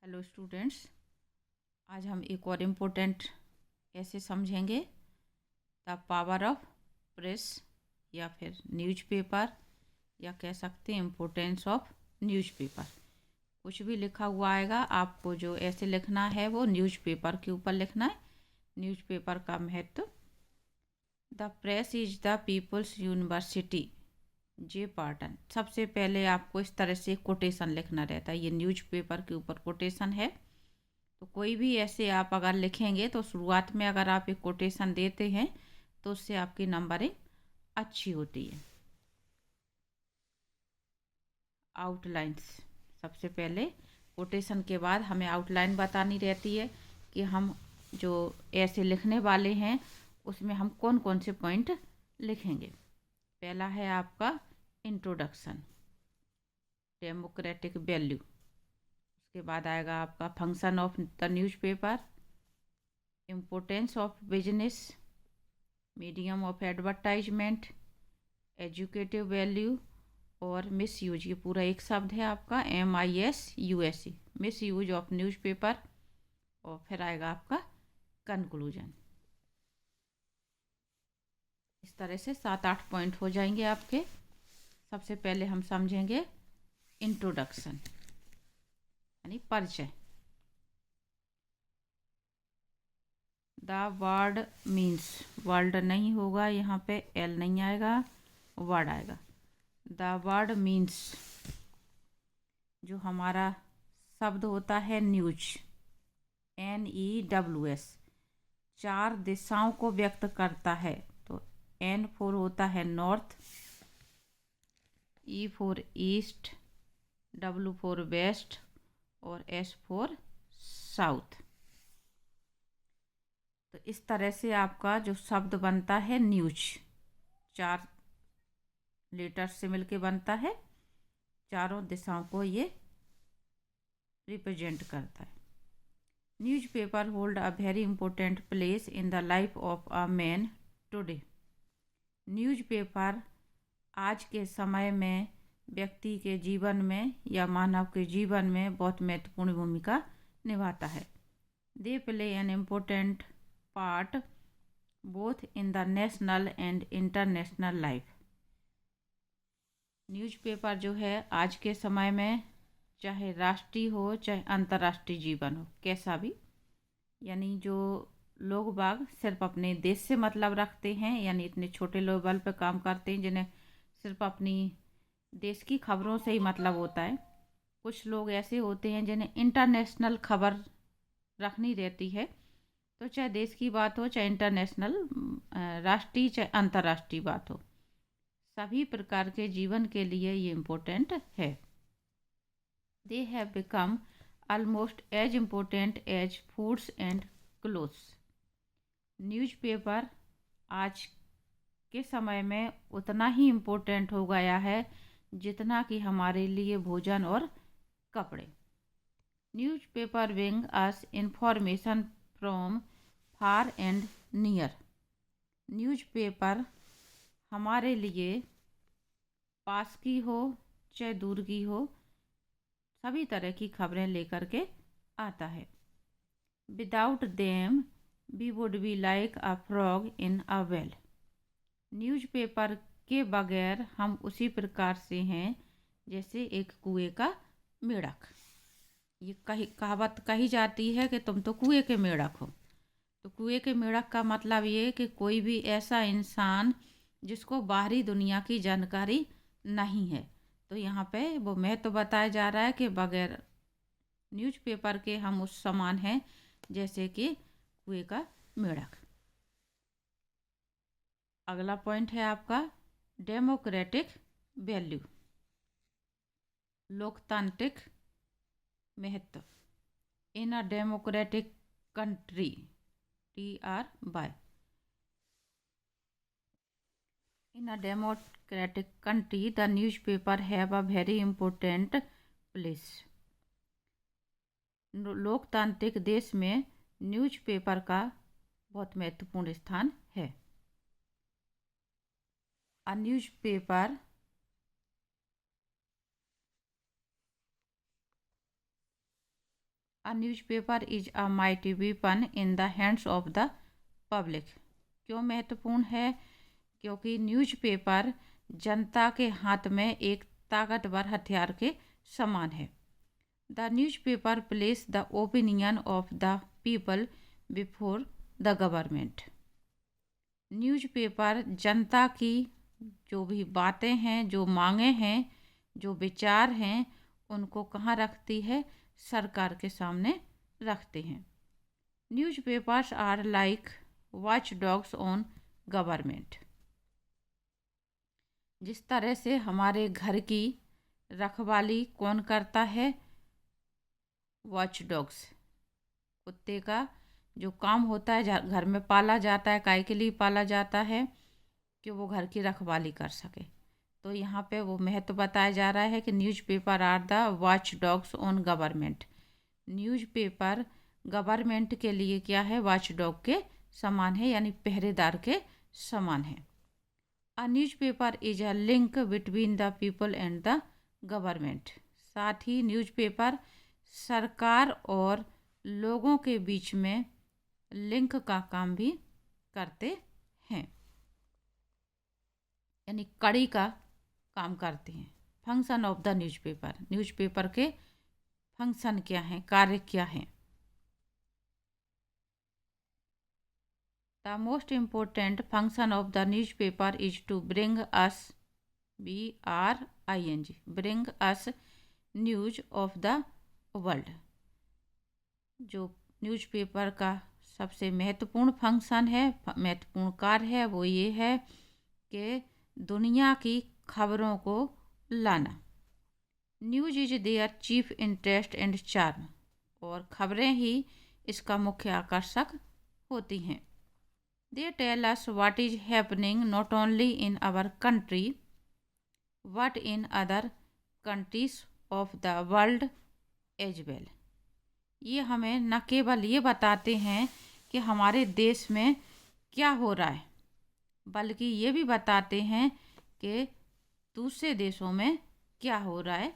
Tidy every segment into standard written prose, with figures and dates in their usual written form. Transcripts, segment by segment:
Hello students, आज हम एक और इम्पोर्टेंट ऐसे समझेंगे द पावर ऑफ प्रेस या फिर न्यूज़पेपर या कह सकते हैं इम्पोर्टेंस ऑफ न्यूज़पेपर। कुछ भी लिखा हुआ आएगा, आपको जो ऐसे लिखना है वो न्यूज़पेपर के ऊपर लिखना है। न्यूज़पेपर का महत्व। The press is the people's university J Parton. सबसे पहले आपको इस तरह से कोटेशन लिखना रहता है। ये न्यूज़पेपर के ऊपर कोटेशन है। तो कोई भी ऐसे आप अगर लिखेंगे तो शुरुआत में अगर आप एक कोटेशन देते हैं तो उससे आपकी नंबरिंग अच्छी होती है। आउटलाइंस। सबसे पहले कोटेशन के बाद हमें आउटलाइन बतानी रहती है कि हम जो ऐसे लिखने वाले हैं उसमें हम कौन कौन से पॉइंट लिखेंगे। पहला है आपका इंट्रोडक्शन, डेमोक्रेटिक वैल्यू। उसके बाद आएगा आपका function of the newspaper, importance of business, medium of advertisement, educative value और मिस यूज। ये पूरा एक शब्द है आपका MISUSE, miss use of newspaper. और फिर आएगा आपका कंक्लूजन। इस तरह से 7-8 पॉइंट हो जाएंगे आपके। सबसे पहले हम समझेंगे इंट्रोडक्शन यानी परिचय। द वर्ड मीन्स, वर्ड नहीं होगा यहाँ पे, एल नहीं आएगा, वर्ड आएगा। द वर्ड मीन्स, जो हमारा शब्द होता है न्यूज, NEWS, 4 दिशाओं को व्यक्त करता है। तो N फॉर होता है north, E for east, W for west और S फॉर साउथ। तो इस तरह से आपका जो शब्द बनता है न्यूज, 4 लेटर से मिलके बनता है। चारों दिशाओं को ये रिप्रेजेंट करता है। Newspaper hold a very important place in the life of a man today. Newspaper आज के समय में व्यक्ति के जीवन में या मानव के जीवन में बहुत महत्वपूर्ण भूमिका निभाता है। They play an important part both in the national and international life. Newspaper जो है आज के समय में चाहे राष्ट्रीय हो चाहे अंतर्राष्ट्रीय जीवन हो, कैसा भी, यानी जो लोग बाग सिर्फ अपने देश से मतलब रखते हैं, यानी इतने छोटे लेवल पर काम करते हैं जिन्हें सिर्फ अपनी देश की खबरों से ही मतलब होता है। कुछ लोग ऐसे होते हैं जिन्हें इंटरनेशनल खबर रखनी रहती है। तो चाहे देश की बात हो चाहे इंटरनेशनल, राष्ट्रीय चाहे अंतर्राष्ट्रीय बात हो, सभी प्रकार के जीवन के लिए ये इम्पोर्टेंट है। They have become almost as important as foods and clothes। Newspaper आज के समय में उतना ही इम्पोर्टेंट हो गया है जितना कि हमारे लिए भोजन और कपड़े। Newspaper bring us information from far and near. Newspaper हमारे लिए पास की हो चाहे दूर की हो, सभी तरह की खबरें लेकर के आता है। Without them we would be like a frog in a well. Newspaper के बगैर हम उसी प्रकार से हैं जैसे एक कुएं का मेढक। ये कहावत कही जाती है कि तुम तो कुएं के मेढक हो। तो कुएं के मेढक का मतलब ये कि कोई भी ऐसा इंसान जिसको बाहरी दुनिया की जानकारी नहीं है। तो यहाँ पे वो महत्व बताया जा रहा है कि बगैर न्यूज़पेपर के हम उस समान हैं जैसे कि कुएं का मेढक। अगला पॉइंट है आपका डेमोक्रेटिक वैल्यू, लोकतांत्रिक महत्व। In a democratic country, TRY, in a democratic country the newspaper have a very important place. लोकतांत्रिक देश में न्यूज़पेपर का बहुत महत्वपूर्ण स्थान है। A newspaper a newspaper is a mighty weapon in the hands of the public. क्यों महत्वपूर्ण है? क्योंकि न्यूज़पेपर जनता के हाथ में एक ताकतवर हथियार के समान है। The newspaper place the opinion of the people before the government. Newspaper जनता की जो भी बातें हैं, जो मांगे हैं, जो विचार हैं, उनको कहाँ रखती है? सरकार के सामने रखते हैं। Newspapers are like watch dogs on government. जिस तरह से हमारे घर की रखवाली कौन करता है? Watch dogs. कुत्ते का जो काम होता है, घर में पाला जाता है, काय के लिए पाला जाता है? कि वो घर की रखवाली कर सके। तो यहाँ पे वो महत्व बताया जा रहा है कि newspaper are the watch dogs on government. Newspaper government के लिए क्या है? वॉच डॉग के समान है, यानी पहरेदार के समान है। A newspaper is a link between the people and the government. साथ ही न्यूज़पेपर सरकार और लोगों के बीच में लिंक का काम भी करते हैं, यानी कड़ी का काम करते हैं। Function of the newspaper. Newspaper के फंक्शन क्या हैं, कार्य क्या हैं? The most important function of the newspaper is to bring us BRING bring us news of the world. जो न्यूज़पेपर का सबसे महत्वपूर्ण फंक्शन है, महत्वपूर्ण कार्य है, वो ये है कि दुनिया की खबरों को लाना। News is their chief interest and charm. और खबरें ही इसका मुख्य आकर्षक होती हैं। They tell us what is happening not only in our country but in other countries of the world as well. ये हमें न केवल ये बताते हैं कि हमारे देश में क्या हो रहा है, बल्कि ये भी बताते हैं कि दूसरे देशों में क्या हो रहा है।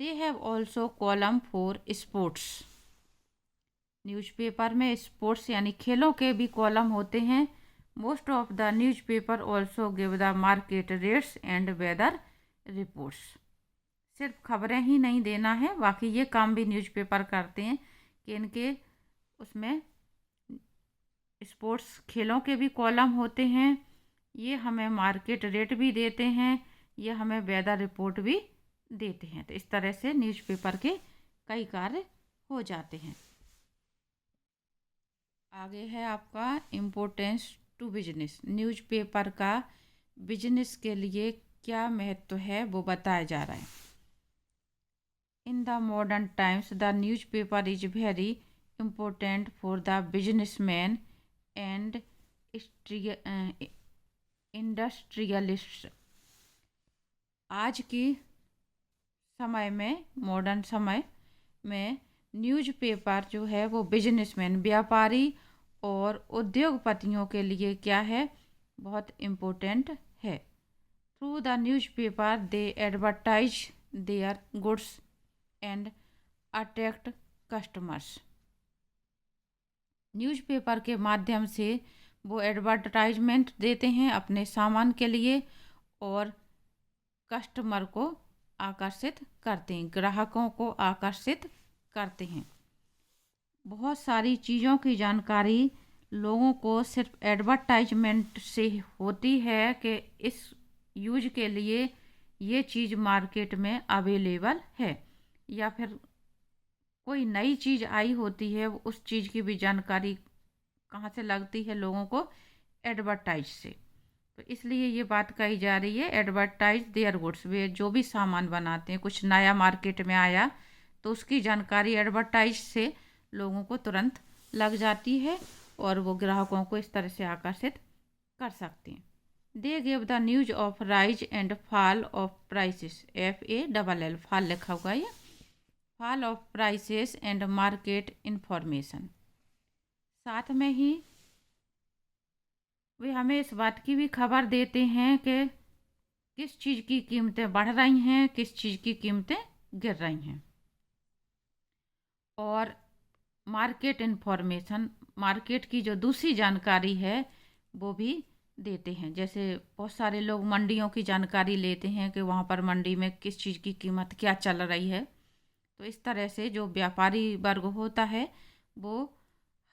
They have also column for sports. Newspaper में स्पोर्ट्स यानी खेलों के भी कॉलम होते हैं। Most of the newspaper also give the market rates and weather reports. सिर्फ खबरें ही नहीं देना है, बाकी ये काम भी न्यूज़पेपर करते हैं कि इनके उसमें स्पोर्ट्स खेलों के भी कॉलम होते हैं। ये हमें मार्केट रेट भी देते हैं, ये हमें वेदर रिपोर्ट भी देते हैं। तो इस तरह से न्यूज़पेपर के कई कार्य हो जाते हैं। आगे है आपका इम्पोर्टेंस टू बिजनेस। न्यूज़पेपर का बिजनेस के लिए क्या महत्व है वो बताया जा रहा है। In the modern times the newspaper is very important for the businessman and industrialist. आज की समय में, मॉडर्न समय में न्यूज़पेपर जो है वो बिजनेसमैन, व्यापारी और उद्योगपतियों के लिए क्या है? बहुत इम्पोर्टेंट है। Through the newspaper they advertise their goods and attract customers. Newspaper के माध्यम से वो एडवर्टाइजमेंट देते हैं अपने सामान के लिए और कस्टमर को आकर्षित करते हैं, ग्राहकों को आकर्षित करते हैं। बहुत सारी चीज़ों की जानकारी लोगों को सिर्फ एडवर्टाइजमेंट से होती है कि इस यूज के लिए ये चीज़ मार्केट में अवेलेबल है, या फिर कोई नई चीज़ आई होती है, उस चीज़ की भी जानकारी कहाँ से लगती है लोगों को? एडवर्टाइज से। तो इसलिए ये बात कही जा रही है, एडवर्टाइज देयर गुड्स। वे जो भी सामान बनाते हैं, कुछ नया मार्केट में आया तो उसकी जानकारी एडवर्टाइज से लोगों को तुरंत लग जाती है और वो ग्राहकों को इस तरह से आकर्षित कर सकते हैं। They give the news of rise and fall of prices. FALL fall लिखा हुआ है, fall of prices and market information. साथ में ही वे हमें इस बात की भी खबर देते हैं कि किस चीज़ की कीमतें बढ़ रही हैं, किस चीज़ की कीमतें गिर रही हैं। और मार्केट इन्फॉर्मेशन, मार्केट की जो दूसरी जानकारी है वो भी देते हैं। जैसे बहुत सारे लोग मंडियों की जानकारी लेते हैं कि वहाँ पर मंडी में किस चीज़ की कीमत क्या चल रही है। तो इस तरह से जो व्यापारी वर्ग होता है वो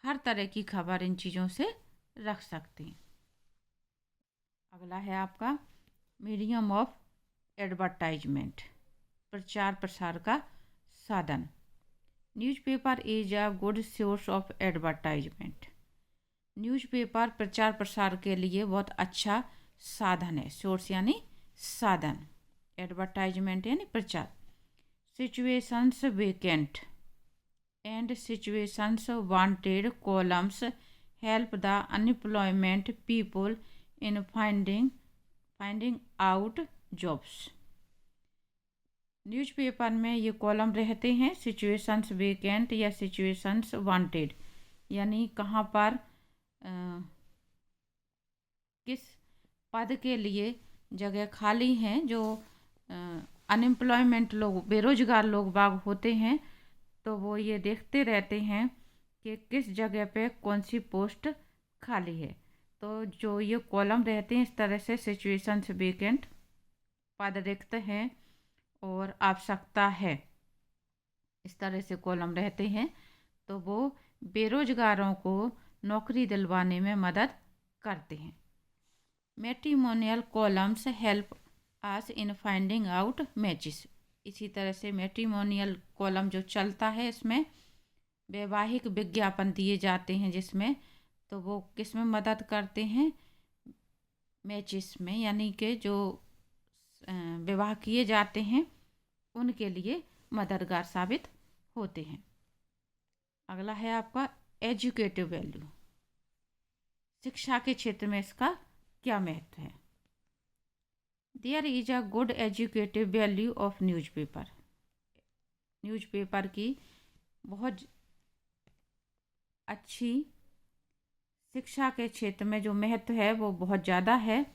हर तरह की खबर इन चीज़ों से रख सकते हैं। अगला है आपका मीडियम ऑफ एडवर्टाइजमेंट, प्रचार प्रसार का साधन। Newspaper is a good source of advertisement. Newspaper प्रचार प्रसार के लिए बहुत अच्छा साधन है। सोर्स यानी साधन, एडवर्टाइजमेंट यानी प्रचार। Situations vacant and situations wanted columns help the unemployment people in finding out jobs. Newspaper में ये कॉलम रहते हैं सिचुएशंस वेकेंट या सिचुएशंस वांटेड, यानी कहाँ पर किस पद के लिए जगह खाली हैं। जो अनएम्प्लॉयमेंट लोग, बेरोजगार लोग बाग होते हैं, तो वो ये देखते रहते हैं कि किस जगह पे कौन सी पोस्ट खाली है। तो जो ये कॉलम रहते हैं इस तरह से सिचुएशंस वेकेंट, पद रिक्त हैं और आवश्यकता है, इस तरह से कॉलम रहते हैं, तो वो बेरोजगारों को नौकरी दिलवाने में मदद करते हैं। Matrimonial columns help us in finding out matches. इसी तरह से मैट्रिमोनियल कॉलम जो चलता है इसमें वैवाहिक विज्ञापन दिए जाते हैं, जिसमें तो वो किस में मदद करते हैं, मैचेस में, यानी कि जो विवाह किए जाते हैं उनके लिए मददगार साबित होते हैं। अगला है आपका एजुकेटिव वैल्यू, शिक्षा के क्षेत्र में इसका क्या महत्व है। There is a good educative value of newspaper. Newspaper की बहुत अच्छी शिक्षा के क्षेत्र में जो महत्व है वो बहुत ज़्यादा है।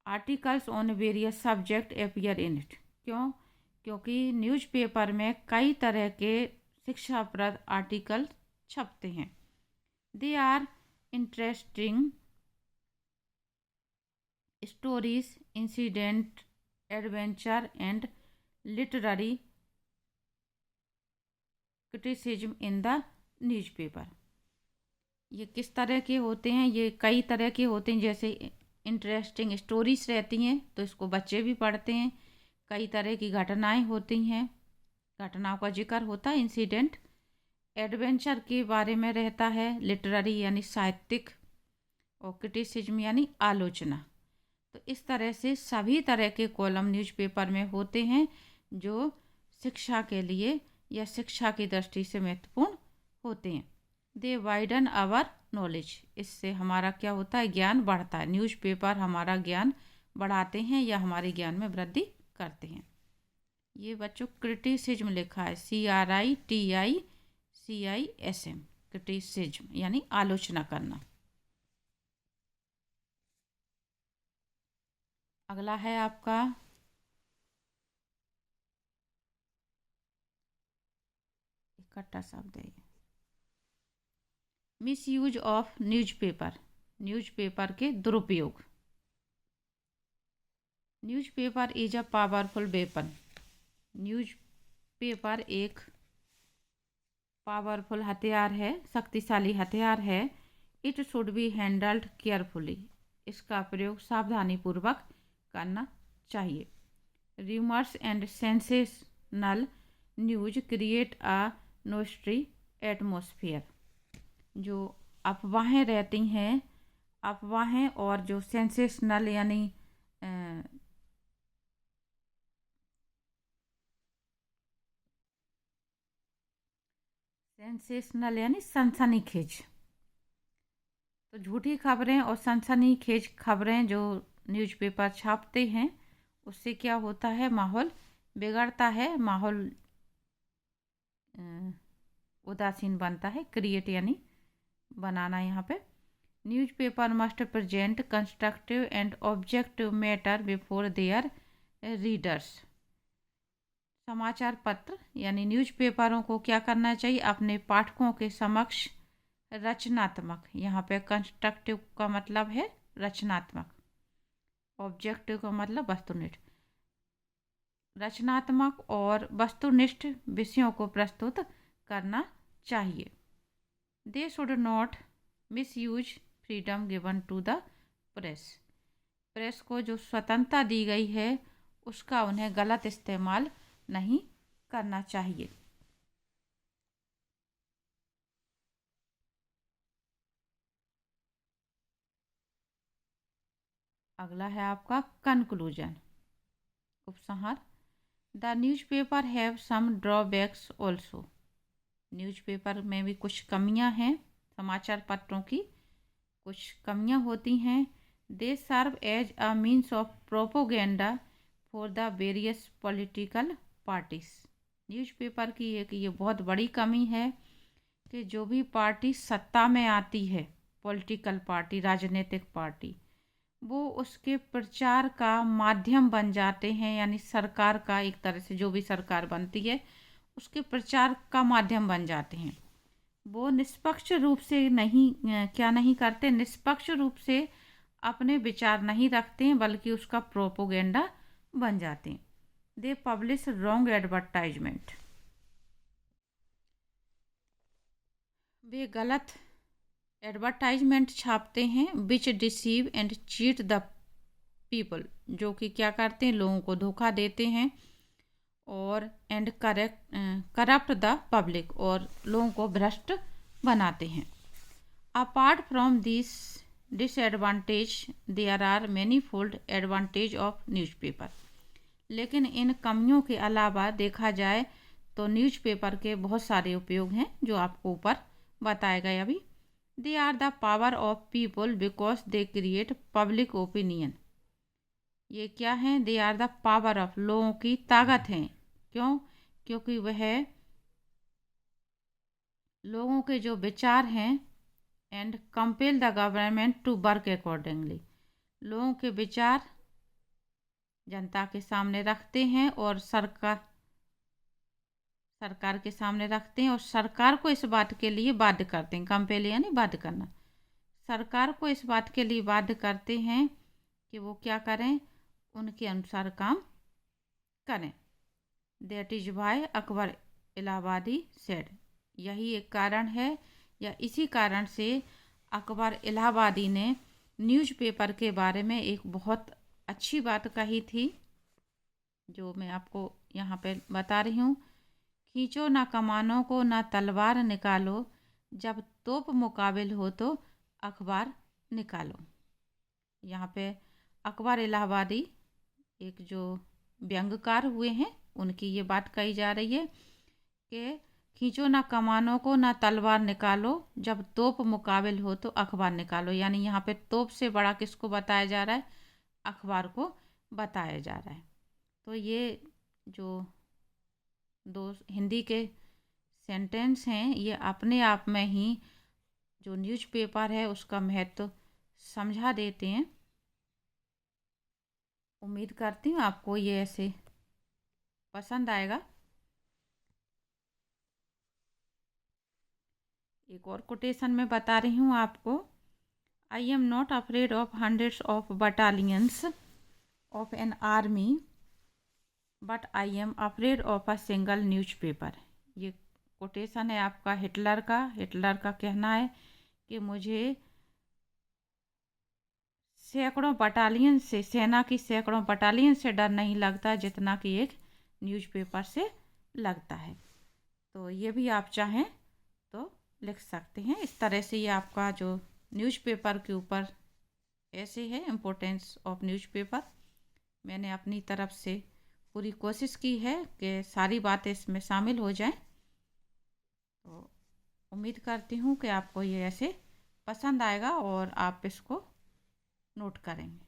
Articles on various subject appear in it. क्योंकि न्यूज़पेपर में कई तरह के शिक्षाप्रद आर्टिकल छपते हैं। They are interesting stories, incident, adventure and literary criticism in the newspaper. ये किस तरह के होते हैं, ये कई तरह के होते हैं। जैसे इंटरेस्टिंग स्टोरीज रहती हैं तो इसको बच्चे भी पढ़ते हैं। कई तरह की घटनाएं होती हैं, घटनाओं का जिक्र होता है। इंसिडेंट, एडवेंचर के बारे में रहता है। लिटरेरी यानी साहित्यिक, और क्रिटिसिज्म यानी आलोचना। तो इस तरह से सभी तरह के कॉलम न्यूज़पेपर में होते हैं जो शिक्षा के लिए या शिक्षा की दृष्टि से महत्वपूर्ण होते हैं। दे वाइडन आवर नॉलेज। इससे हमारा क्या होता है, ज्ञान बढ़ता है। न्यूज़पेपर हमारा ज्ञान बढ़ाते हैं या हमारे ज्ञान में वृद्धि करते हैं। ये बच्चों क्रिटिसिज्म लिखा है, CRITICISM, क्रिटिसिज्म यानी आलोचना करना। अगला है आपका इकट्ठा शब्द है, misuse of newspaper. Newspaper के दुरुपयोग। Newspaper is a powerful weapon. Newspaper एक पावरफुल हथियार है, शक्तिशाली हथियार है। It should be handled carefully. इसका प्रयोग सावधानीपूर्वक करना चाहिए। Rumours and sensational news create a nasty atmosphere. जो अफवाहें रहती हैं, अफवाहें और जो सेंसेशनल यानी सनसनीखेज, तो झूठी खबरें और सनसनीखेज खबरें जो न्यूज़पेपर छापते हैं उससे क्या होता है, माहौल बिगड़ता है, माहौल उदासीन बनता है। क्रिएट यानी बनाना यहाँ पे। Newspaper must present constructive and objective matter before their readers. समाचार पत्र यानी न्यूज़पेपरों को क्या करना चाहिए? अपने पाठकों के समक्ष रचनात्मक, यहाँ पे कंस्ट्रक्टिव का मतलब है रचनात्मक, ऑब्जेक्टिव का मतलब वस्तुनिष्ठ, रचनात्मक और वस्तुनिष्ठ विषयों को प्रस्तुत करना चाहिए। They should not misuse freedom given to the press. Press को जो स्वतंत्रता दी गई है उसका उन्हें गलत इस्तेमाल नहीं करना चाहिए। अगला है आपका कंक्लूजन, उपसंहार। The newspaper have some drawbacks also. Newspaper में भी कुछ कमियां हैं, समाचार पत्रों की कुछ कमियां होती हैं। They serve as a means of propaganda for the various political parties. Newspaper की एक ये बहुत बड़ी कमी है कि जो भी पार्टी सत्ता में आती है, पॉलिटिकल पार्टी, राजनीतिक पार्टी, वो उसके प्रचार का माध्यम बन जाते हैं। यानी सरकार का एक तरह से जो भी सरकार बनती है उसके प्रचार का माध्यम बन जाते हैं। वो निष्पक्ष रूप से नहीं करते, निष्पक्ष रूप से अपने विचार नहीं रखते हैं, बल्कि उसका प्रोपोगेंडा बन जाते हैं। They publish wrong advertisement. वे गलत एडवर्टाइजमेंट छापते हैं। Which deceive and cheat the people, जो कि क्या करते हैं, लोगों को धोखा देते हैं। और एंड करप्ट द पब्लिक, और लोगों को भ्रष्ट बनाते हैं। Apart from this disadvantage there are manifold advantage of newspaper. लेकिन इन कमियों के अलावा देखा जाए तो न्यूज़पेपर के बहुत सारे उपयोग हैं जो आपको ऊपर बताए गए अभी। They are the power of people because they create public opinion. ये क्या है? They are the power of, लोगों की ताकत है। क्यों? क्योंकि वह लोगों के जो विचार हैं, and compel the government to work accordingly. लोगों के विचार जनता के सामने रखते हैं और सरकार के सामने रखते हैं और सरकार को इस बात के लिए बाध्य करते हैं। कंपेल यानी बाध्य करना। सरकार को इस बात के लिए बाध्य करते हैं कि वो क्या करें, उनके अनुसार काम करें। That is why Akbar Allahabadi said. यही एक कारण है, या इसी कारण से अकबर इलाहाबादी ने न्यूज़पेपर के बारे में एक बहुत अच्छी बात कही थी, जो मैं आपको यहाँ पे बता रही हूँ। खींचो ना कमानों को, ना तलवार निकालो, जब तोप मुकाबिल हो तो अखबार निकालो। यहाँ पे अकबर इलाहाबादी एक जो व्यंग्यकार हुए हैं, उनकी ये बात कही जा रही है कि खींचो ना कमानों को, ना तलवार निकालो, जब तोप मुकाबिल हो तो अखबार निकालो। यानी यहाँ पे तोप से बड़ा किसको बताया जा रहा है? अखबार को बताया जा रहा है। तो ये जो दो हिंदी के सेंटेंस हैं, ये अपने आप में ही जो न्यूज़पेपर है उसका महत्व समझा देते हैं। उम्मीद करती हूँ आपको ये ऐसे पसंद आएगा। एक और कोटेशन में बता रही हूँ आपको। I am not afraid of hundreds of battalions of an army, but I am afraid of a single newspaper. ये कोटेशन है आपका हिटलर का। हिटलर का कहना है कि मुझे सैकड़ों बटालियन से, सेना की सैकड़ों बटालियन से डर नहीं लगता जितना कि एक न्यूज़पेपर से लगता है। तो ये भी आप चाहें तो लिख सकते हैं। इस तरह से ये आपका जो न्यूज़पेपर के ऊपर ऐसे है इम्पोर्टेंस ऑफ न्यूज़पेपर, मैंने अपनी तरफ से पूरी कोशिश की है कि सारी बातें इसमें शामिल हो जाएं। तो उम्मीद करती हूँ कि आपको ये ऐसे पसंद आएगा और आप इसको नोट करेंगे।